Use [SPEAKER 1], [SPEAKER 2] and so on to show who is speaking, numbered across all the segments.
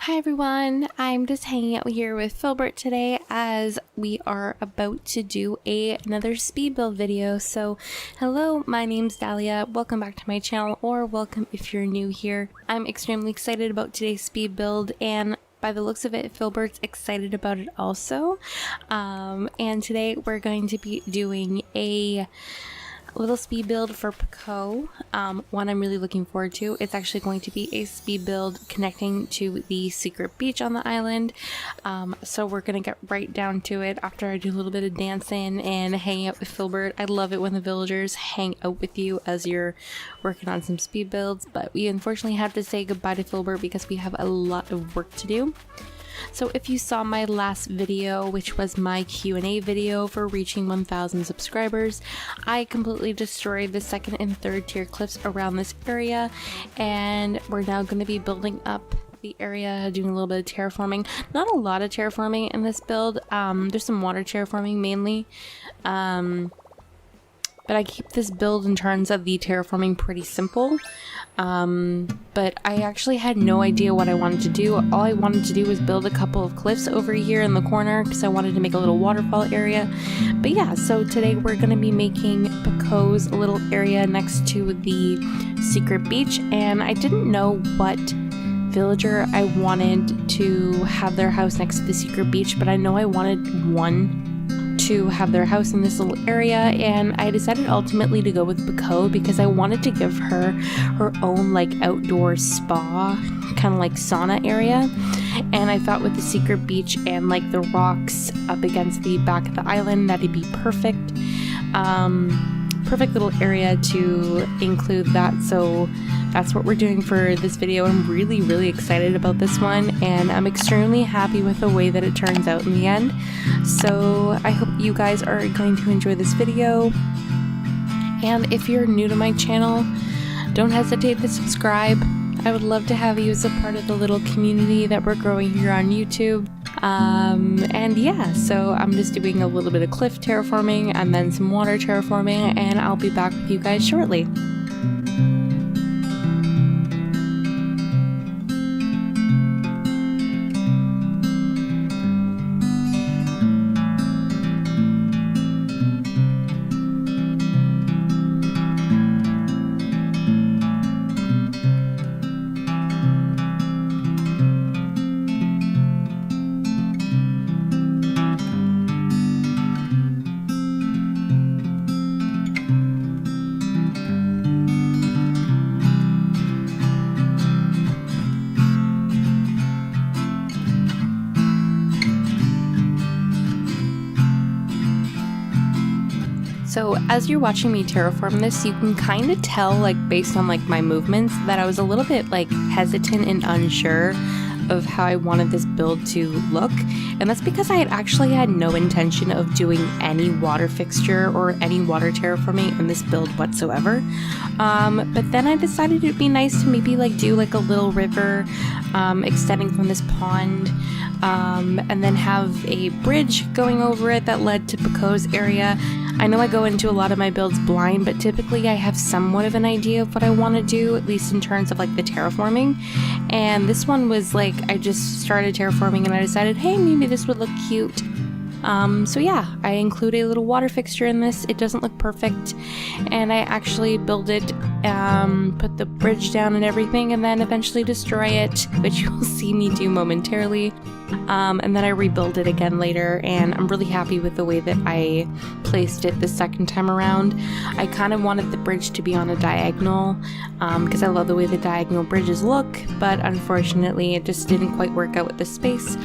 [SPEAKER 1] Hi everyone, I'm just hanging out here with Filbert today as we are about to do another speed build video. So hello, my name's Dalia, welcome back to my channel, or welcome if you're new here. I'm extremely excited about today's speed build, and by the looks of it, Filbert's excited about it also. And today we're going to be doing a little speed build for Pekoe, one I'm really looking forward to. It's actually going to be a speed build connecting to the secret beach on the island. So we're gonna get right down to it after I do a little bit of dancing and hanging out with Filbert. I love it when the villagers hang out with you as you're working on some speed builds, but we unfortunately have to say goodbye to Filbert because we have a lot of work to do. So if you saw my last video, which was my Q&A video for reaching 1,000 subscribers, I completely destroyed the second and third tier cliffs around this area, and we're now going to be building up the area, doing a little bit of terraforming. Not a lot of terraforming in this build. There's some water terraforming mainly. But I keep this build in terms of the terraforming pretty simple. But I actually had no idea what I wanted to do. All I wanted to do was build a couple of cliffs over here in the corner because I wanted to make a little waterfall area. But yeah, so today we're going to be making Pekoe's little area next to the secret beach. And I didn't know what villager I wanted to have their house next to the secret beach, but I know I wanted one to have their house in this little area, and I decided ultimately to go with Pekoe because I wanted to give her her own like outdoor spa, kind of like sauna area. And I thought with the secret beach and like the rocks up against the back of the island, that'd be perfect. Perfect little area to include that. So that's what we're doing for this video. I'm really excited about this one, and I'm extremely happy with the way that it turns out in the end. So I hope you guys are going to enjoy this video, and if you're new to my channel, don't hesitate to subscribe. I would love to have you as a part of the little community that we're growing here on YouTube. And yeah, so I'm just doing a little bit of cliff terraforming and then some water terraforming, and I'll be back with you guys shortly. So as you're watching me terraform this, you can kind of tell, like based on like my movements, that I was a little bit like hesitant and unsure of how I wanted this build to look, and that's because I had no intention of doing any water fixture or any water terraforming in this build whatsoever. But then I decided it'd be nice to maybe like do like a little river extending from this pond, and then have a bridge going over it that led to Pekoe's area. I know I go into a lot of my builds blind, but typically I have somewhat of an idea of what I want to do, at least in terms of like the terraforming. And this one was like, I just started terraforming and I decided, hey, maybe this would look cute. So yeah, I include a little water fixture in this. It doesn't look perfect, and I actually build it, put the bridge down and everything, and then eventually destroy it, which you'll see me do momentarily. And then I rebuild it again later, and I'm really happy with the way that I placed it the second time around. I kind of wanted the bridge to be on a diagonal, because I love the way the diagonal bridges look, but unfortunately it just didn't quite work out with the space.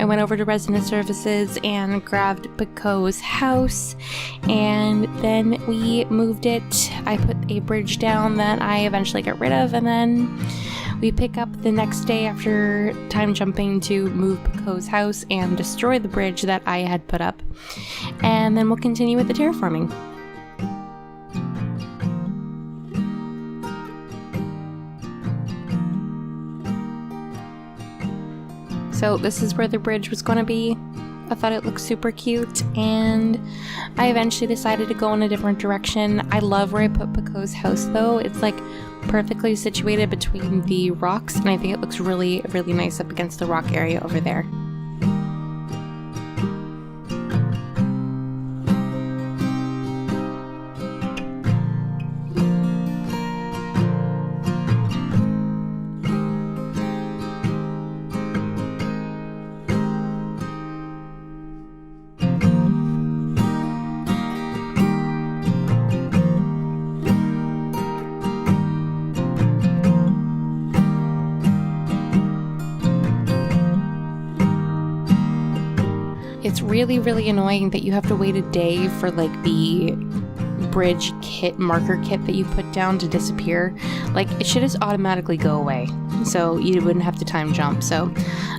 [SPEAKER 1] went over to Resident Services and grabbed Pekoe's house, and then we moved it. I put a bridge down that I eventually got rid of, and then we pick up the next day after time jumping to move Pekoe's house and destroy the bridge that I had put up. And then we'll continue with the terraforming. So this is where the bridge was going to be. I thought it looked super cute, and I eventually decided to go in a different direction. I love where I put Pekoe's house though. It's like perfectly situated between the rocks, and I think it looks really, really nice up against the rock area over there. It's really, really annoying that you have to wait a day for like the bridge kit, marker kit that you put down to disappear. Like, it should just automatically go away, so you wouldn't have to time jump. So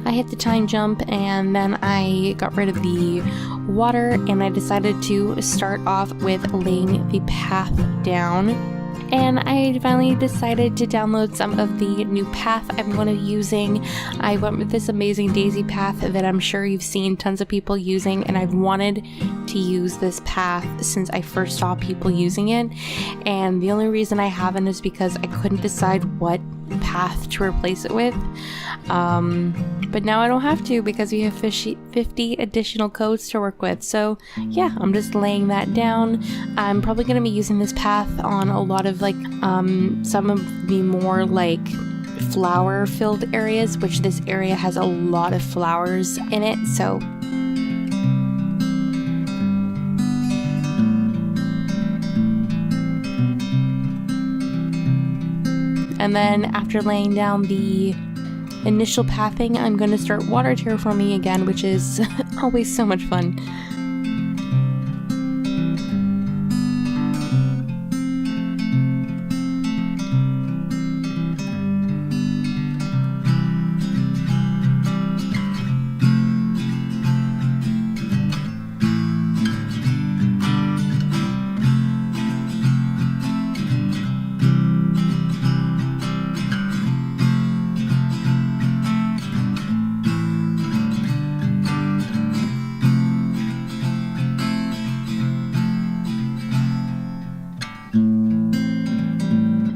[SPEAKER 1] I hit the time jump, and then I got rid of the water, and I decided to start off with laying the path down. And I finally decided to download some of the new path I'm going to be using. I went with this amazing daisy path that I'm sure you've seen tons of people using, and I've wanted to use this path since I first saw people using it. And the only reason I haven't is because I couldn't decide what path to replace it with. But now I don't have to, because we have 50 additional codes to work with. So yeah, I'm just laying that down. I'm probably going to be using this path on a lot of like some of the more like flower filled areas, which this area has a lot of flowers in it. So and then after laying down the initial pathing, I'm going to start water terraforming again, which is always so much fun.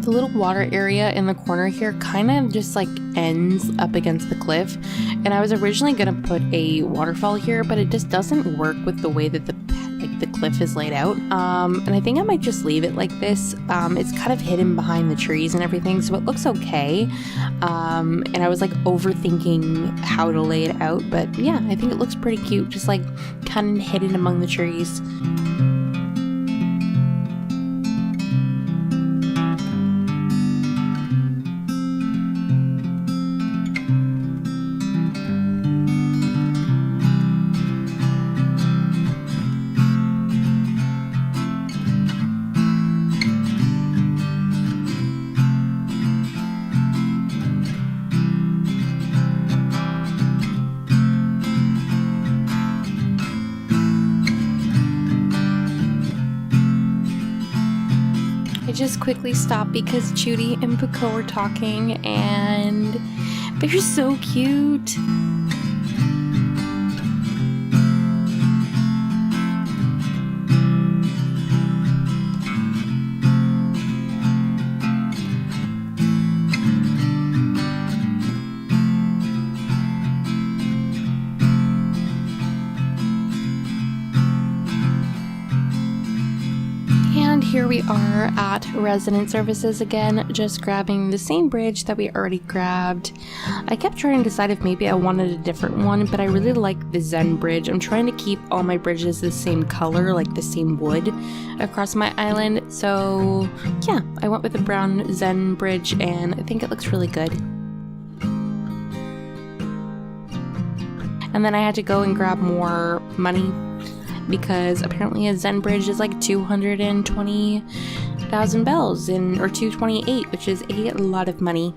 [SPEAKER 1] The little water area in the corner here kind of just like ends up against the cliff, and I was originally gonna put a waterfall here, but it just doesn't work with the way that the cliff is laid out. And I think I might just leave it like this. It's kind of hidden behind the trees and everything, so it looks okay. And I was like overthinking how to lay it out, but yeah, I think it looks pretty cute, just like kind of hidden among the trees. I just quickly stopped because Judy and Pekoe were talking, and they're so cute. Here we are at resident services again, just grabbing the same bridge that we already grabbed. I kept trying to decide if maybe I wanted a different one, but I really like the Zen bridge. I'm trying to keep all my bridges the same color, like the same wood across my island. So yeah, I went with the brown Zen bridge, and I think it looks really good. And then I had to go and grab more money, because apparently a Zen bridge is like 220,000 bells, or 228, which is a lot of money.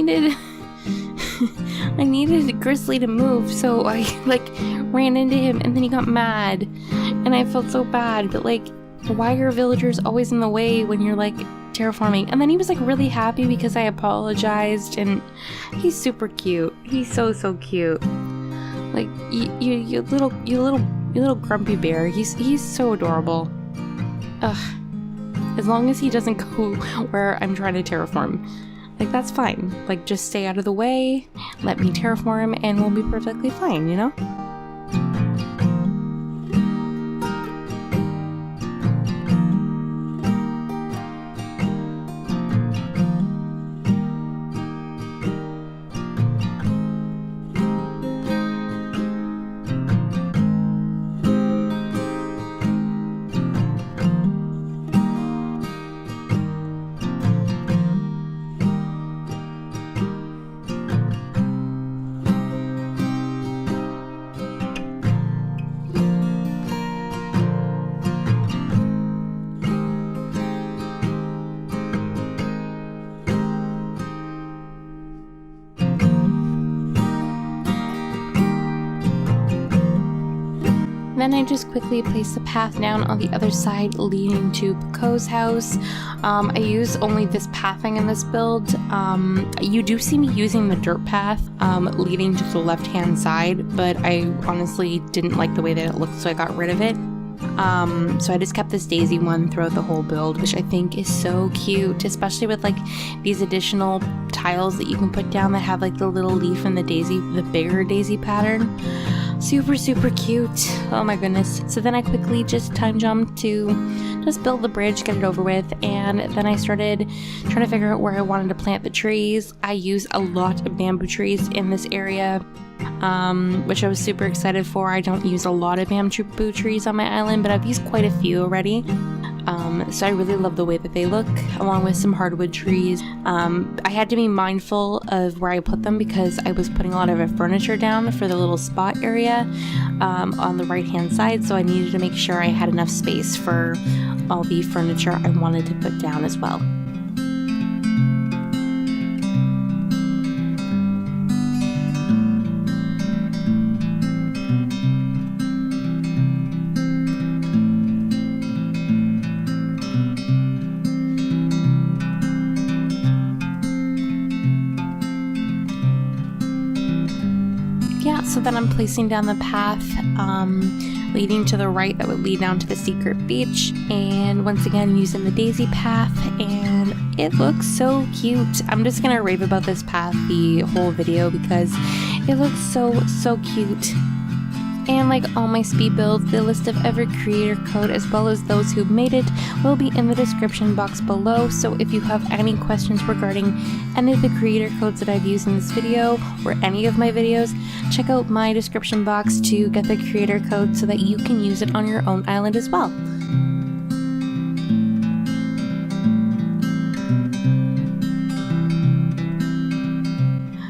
[SPEAKER 1] needed I needed Grizzly to move, so I like ran into him, and then he got mad, and I felt so bad. But like, why are villagers always in the way when you're like terraforming? And then he was like really happy because I apologized, and he's super cute. He's so cute. Like you little grumpy bear. He's so adorable. Ugh. As long as he doesn't go where I'm trying to terraform. Like, that's fine. Like, just stay out of the way, let me terraform, and we'll be perfectly fine, you know? Then I just quickly placed the path down on the other side leading to Pekoe's house. I use only this pathing in this build. You do see me using the dirt path leading to the left-hand side, but I honestly didn't like the way that it looked, so I got rid of it. So I just kept this daisy one throughout the whole build, which I think is so cute, especially with like these additional tiles that you can put down that have like the little leaf and the daisy, the bigger daisy pattern. Super cute. Oh my goodness. So then I quickly just time jumped to just build the bridge, get it over with, and then I started trying to figure out where I wanted to plant the trees. I use a lot of bamboo trees in this area, which I was super excited for. I don't use a lot of bamboo trees on my island, but I've used quite a few already. So I really love the way that they look, along with some hardwood trees. I had to be mindful of where I put them because I was putting a lot of furniture down for the little spot area on the right hand side, so I needed to make sure I had enough space for all the furniture I wanted to put down as well. So then I'm placing down the path leading to the right that would lead down to the secret beach, and once again using the daisy path, and it looks so cute. I'm just gonna rave about this path the whole video because it looks so cute. And like all my speed builds, the list of every creator code as well as those who made it will be in the description box below, so if you have any questions regarding any of the creator codes that I've used in this video or any of my videos, check out my description box to get the creator code so that you can use it on your own island as well.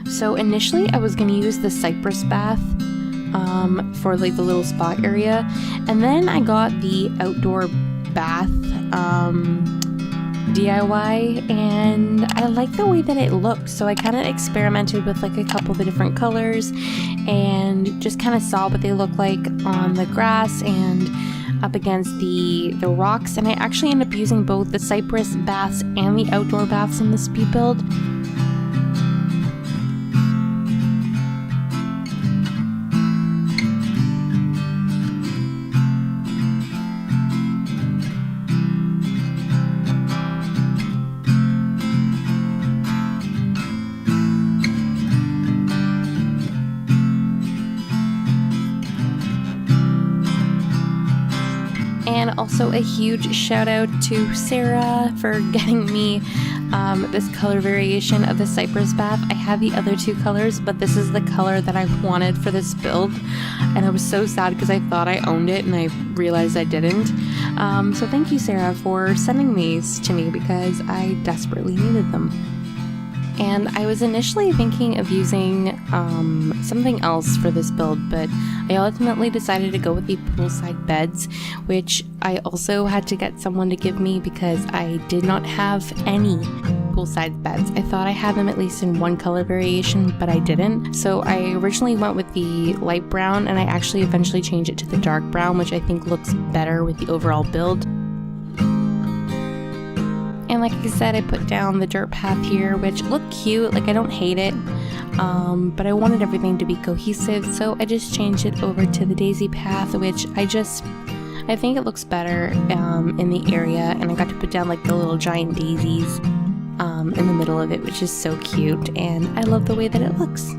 [SPEAKER 1] So initially I was going to use the cypress bath for like the little spot area, and then I got the outdoor bath DIY, and I like the way that it looks, so I kind of experimented with like a couple of the different colors and just kind of saw what they look like on the grass and up against the rocks, and I actually ended up using both the cypress baths and the outdoor baths in the speed build. And also a huge shout out to Sarah for getting me this color variation of the cypress bath. I have the other two colors, but this is the color that I wanted for this build, and I was so sad because I thought I owned it and I realized I didn't. So thank you, Sarah, for sending these to me because I desperately needed them. And I was initially thinking of using something else for this build, but I ultimately decided to go with the poolside beds, which I also had to get someone to give me because I did not have any poolside beds. I thought I had them at least in one color variation, but I didn't. So I originally went with the light brown, and I actually eventually changed it to the dark brown, which I think looks better with the overall build. And like I said, I put down the dirt path here, which looked cute. Like, I don't hate it, but I wanted everything to be cohesive, so I just changed it over to the daisy path, which I think it looks better in the area. And I got to put down like the little giant daisies in the middle of it, which is so cute, and I love the way that it looks.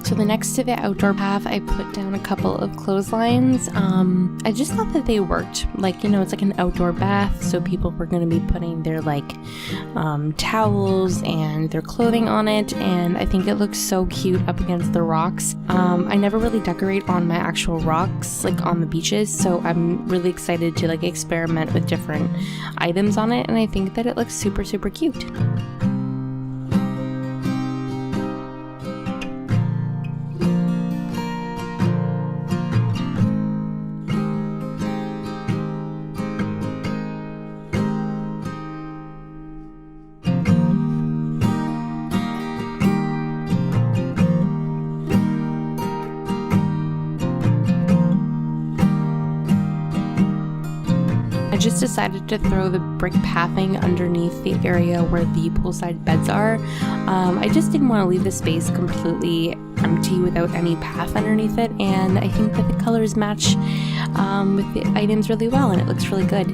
[SPEAKER 1] So the next to the outdoor path, I put down a couple of clotheslines. I just thought that they worked. Like, you know, it's like an outdoor bath, so people were going to be putting their like towels and their clothing on it, and I think it looks so cute up against the rocks. I never really decorate on my actual rocks, like on the beaches, so I'm really excited to like experiment with different items on it, and I think that it looks super, super cute. I just decided to throw the brick pathing underneath the area where the poolside beds are. I just didn't want to leave the space completely empty without any path underneath it, and I think that the colors match with the items really well, and it looks really good.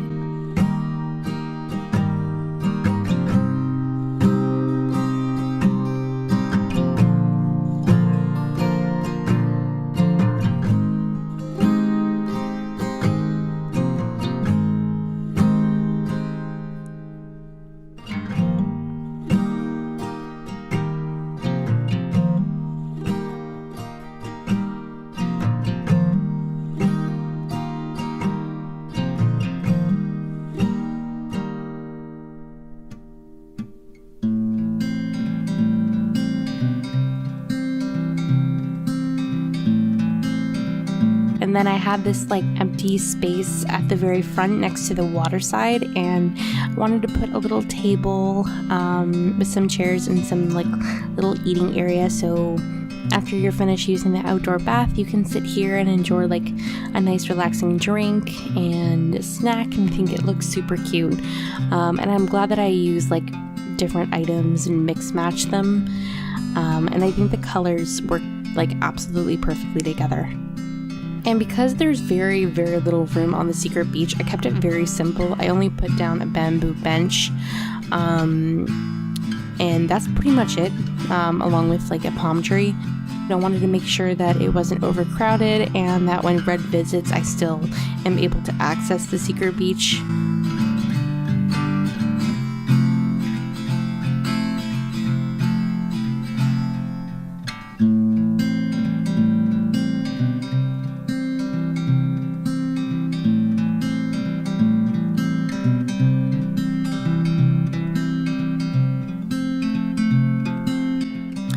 [SPEAKER 1] And then I had this like empty space at the very front next to the water side, and wanted to put a little table with some chairs and some like little eating area, so after you're finished using the outdoor bath, you can sit here and enjoy like a nice relaxing drink and a snack, and I think it looks super cute. And I'm glad that I used like different items and mix match them, and I think the colors work like absolutely perfectly together. And because there's very, very little room on the secret beach, I kept it very simple. I only put down a bamboo bench, and that's pretty much it, along with like a palm tree. I wanted to make sure that it wasn't overcrowded, and that when Red visits, I still am able to access the secret beach.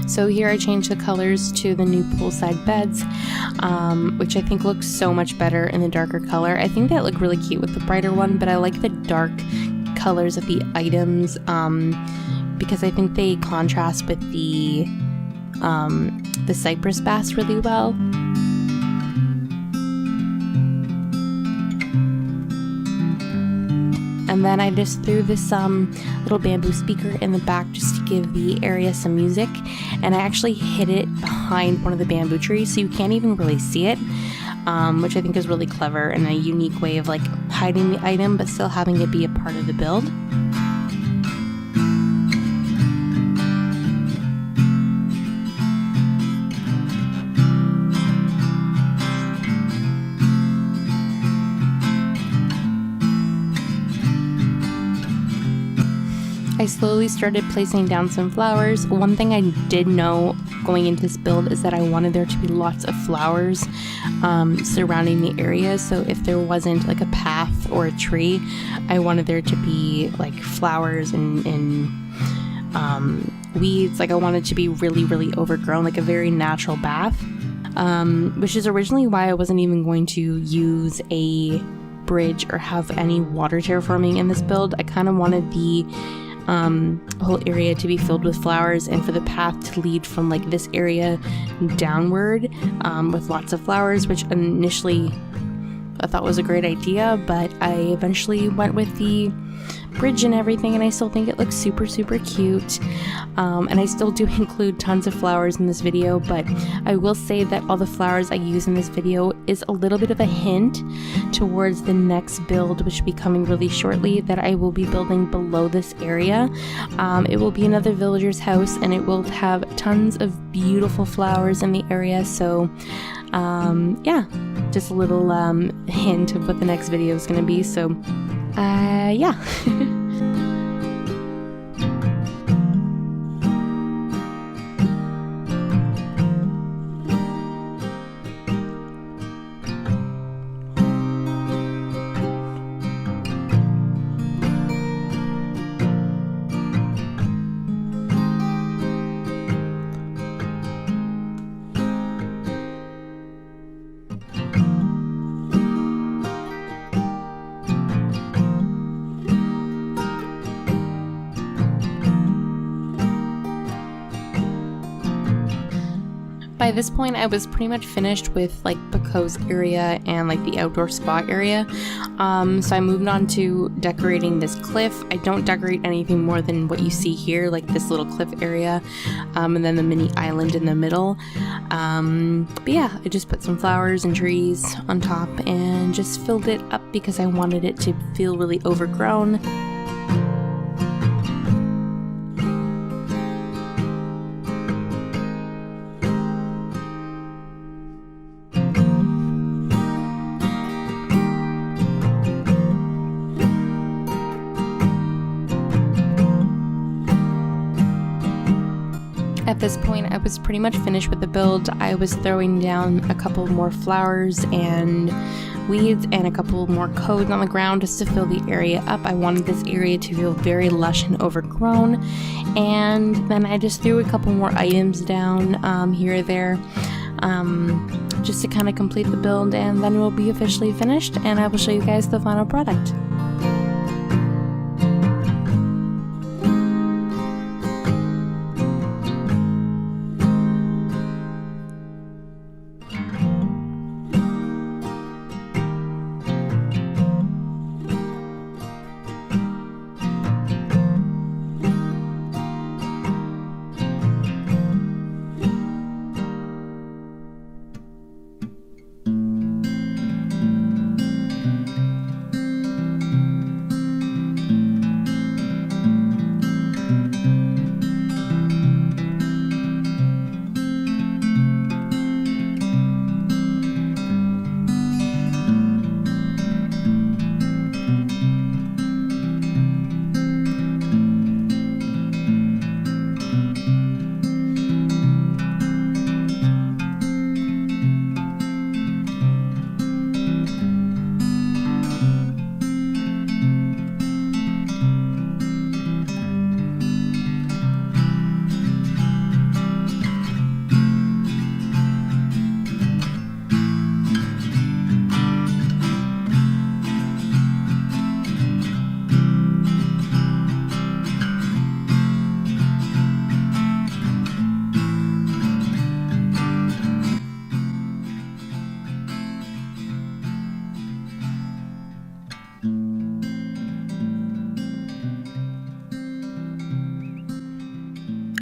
[SPEAKER 1] So here I changed the colors to the new poolside beds, which I think looks so much better in the darker color. I think that look really cute with the brighter one, but I like the dark colors of the items because I think they contrast with the cypress bass really well. And then I just threw this little bamboo speaker in the back just to give the area some music. And I actually hid it behind one of the bamboo trees, so you can't even really see it, which I think is really clever and a unique way of like hiding the item but still having it be a part of the build. I slowly started placing down some flowers. One thing I did know going into this build is that I wanted there to be lots of flowers surrounding the area. So if there wasn't like a path or a tree, I wanted there to be like flowers and weeds. Like I wanted to be really, really overgrown, like a very natural bath, which is originally why I wasn't even going to use a bridge or have any water terraforming in this build. I kind of wanted the whole area to be filled with flowers and for the path to lead from like this area downward with lots of flowers, which initially I thought was a great idea, but I eventually went with the bridge and everything, and I still think it looks super, super cute. And I still do include tons of flowers in this video, but I will say that all the flowers I use in this video is a little bit of a hint towards the next build, which will be coming really shortly, that I will be building below this area. It will be another villager's house, and it will have tons of beautiful flowers in the area, so yeah, just a little hint of what the next video is going to be, so yeah. By this point, I was pretty much finished with like Pekoe's area and like the outdoor spa area. So I moved on to decorating this cliff. I don't decorate anything more than what you see here, like this little cliff area, and then the mini island in the middle. But yeah, I just put some flowers and trees on top and just filled it up because I wanted it to feel really overgrown. At this point, I was pretty much finished with the build. I was throwing down a couple more flowers and weeds and a couple more cones on the ground just to fill the area up. I wanted this area to feel very lush and overgrown. And then I just threw a couple more items down here or there just to kind of complete the build, and then we'll be officially finished and I will show you guys the final product.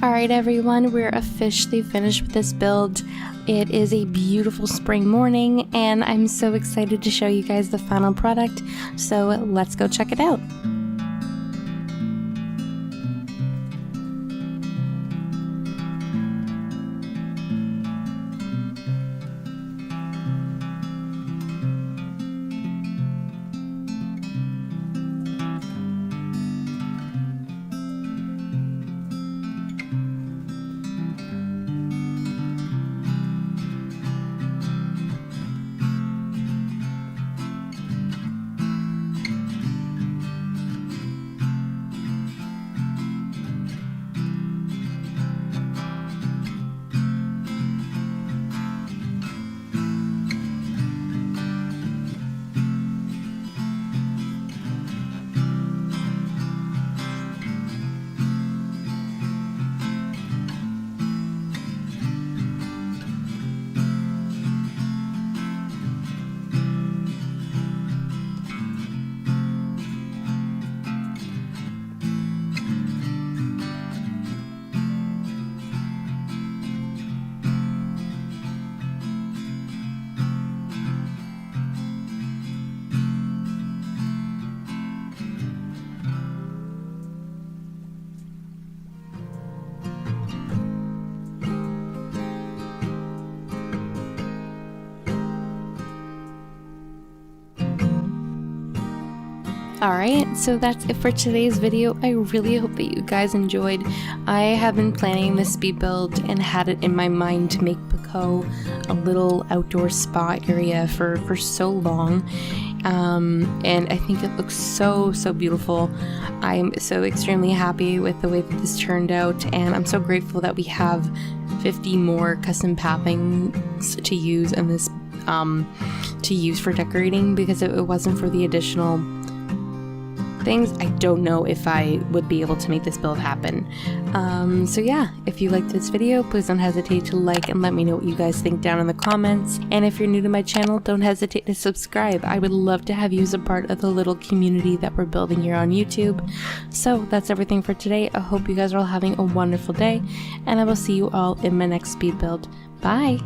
[SPEAKER 1] Alright everyone, we're officially finished with this build. It is a beautiful spring morning and I'm so excited to show you guys the final product, so let's go check it out. Alright, so that's it for today's video. I really hope that you guys enjoyed. I have been planning this speed build and had it in my mind to make Pekoe a little outdoor spa area for so long. And I think it looks so beautiful. I'm so extremely happy with the way that this turned out, and I'm so grateful that we have 50 more custom pathings to use in this to use for decorating, because if it wasn't for the additional things, I don't know if I would be able to make this build happen. So yeah, if you liked this video, please don't hesitate to like and let me know what you guys think down in the comments. And if you're new to my channel, don't hesitate to subscribe. I would love to have you as a part of the little community that we're building here on YouTube. So that's everything for today. I hope you guys are all having a wonderful day, and I will see you all in my next speed build. Bye!